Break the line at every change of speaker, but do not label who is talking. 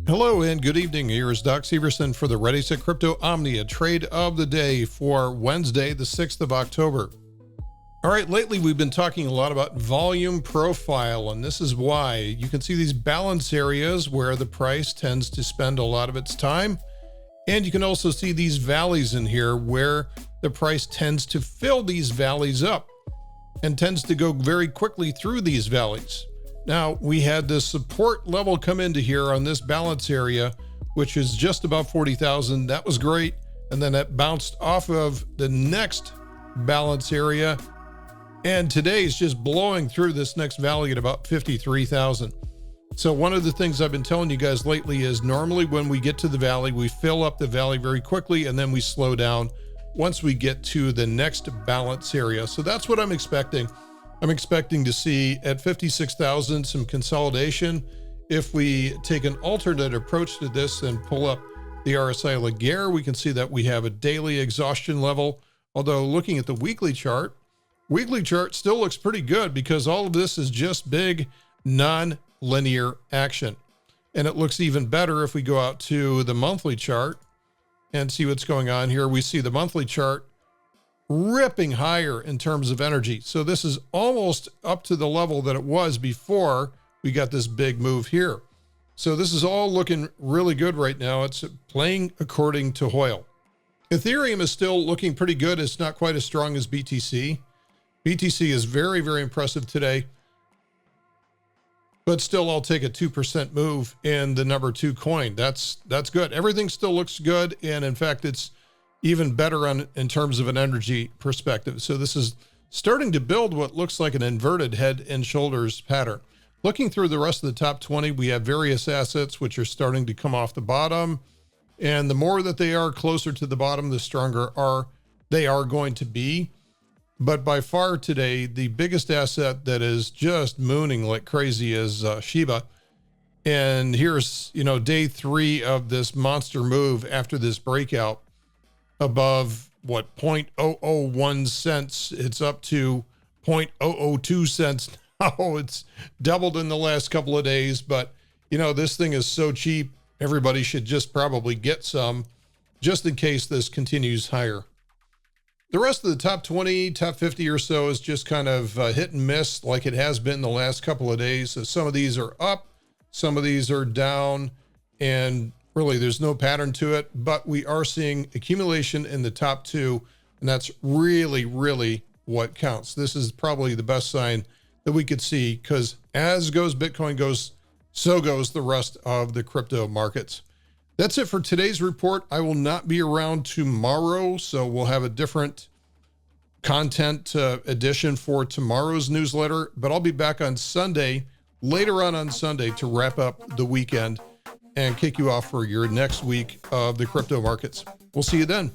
Hello and good evening. Here is Doc Severson for the ReadySetCrypto OMNIA trade of the day for Wednesday, the 6th of October. All right, lately we've been talking a lot about volume profile, and this is why. You can see these balance areas where the price tends to spend a lot of its time. And you can also see these valleys in here where the price tends to fill these valleys up and tends to go very quickly through these valleys. Now, we had the support level come into here on this balance area, which is just about 40,000. That was great. And then it bounced off of the next balance area. And today is just blowing through this next valley at about 53,000. So one of the things I've been telling you guys lately is normally when we get to the valley, we fill up the valley very quickly and then we slow down once we get to the next balance area. So that's what I'm expecting. I'm expecting to see at 56,000 some consolidation. If we take an alternate approach to this and pull up the RSI Laguerre, we can see that we have a daily exhaustion level. Although looking at the weekly chart still looks pretty good because all of this is just big non-linear action. And it looks even better if we go out to the monthly chart and see what's going on here. We see the monthly chart ripping higher in terms of energy. So this is almost up to the level that it was before we got this big move here. So this is all looking really good right now. It's playing according to Hoyle. Ethereum is still looking pretty good. It's not quite as strong as BTC. BTC is very, very impressive today. But still, I'll take a 2% move in the number 2 coin. That's good. Everything still looks good. And in fact, it's even better in terms of an energy perspective. So this is starting to build what looks like an inverted head and shoulders pattern. Looking through the rest of the top 20, we have various assets which are starting to come off the bottom. And the more that they are closer to the bottom, the stronger they are going to be. But by far today, the biggest asset that is just mooning like crazy is Shiba. And here's, day 3 of this monster move after this breakout above what 0.001 cents. It's up to 0.002 cents now. It's doubled in the last couple of days, but this thing is so cheap. Everybody should just probably get some just in case this continues higher. The rest of the top 20, top 50 or so is just kind of hit and miss like it has been the last couple of days. So some of these are up, some of these are down, and really there's no pattern to it, but we are seeing accumulation in the top 2, and that's really, really what counts. This is probably the best sign that we could see because as Bitcoin goes, so goes the rest of the crypto markets. That's it for today's report. I will not be around tomorrow, so we'll have a different content edition for tomorrow's newsletter, but I'll be back on Sunday, later on Sunday, to wrap up the weekend and kick you off for your next week of the crypto markets. We'll see you then.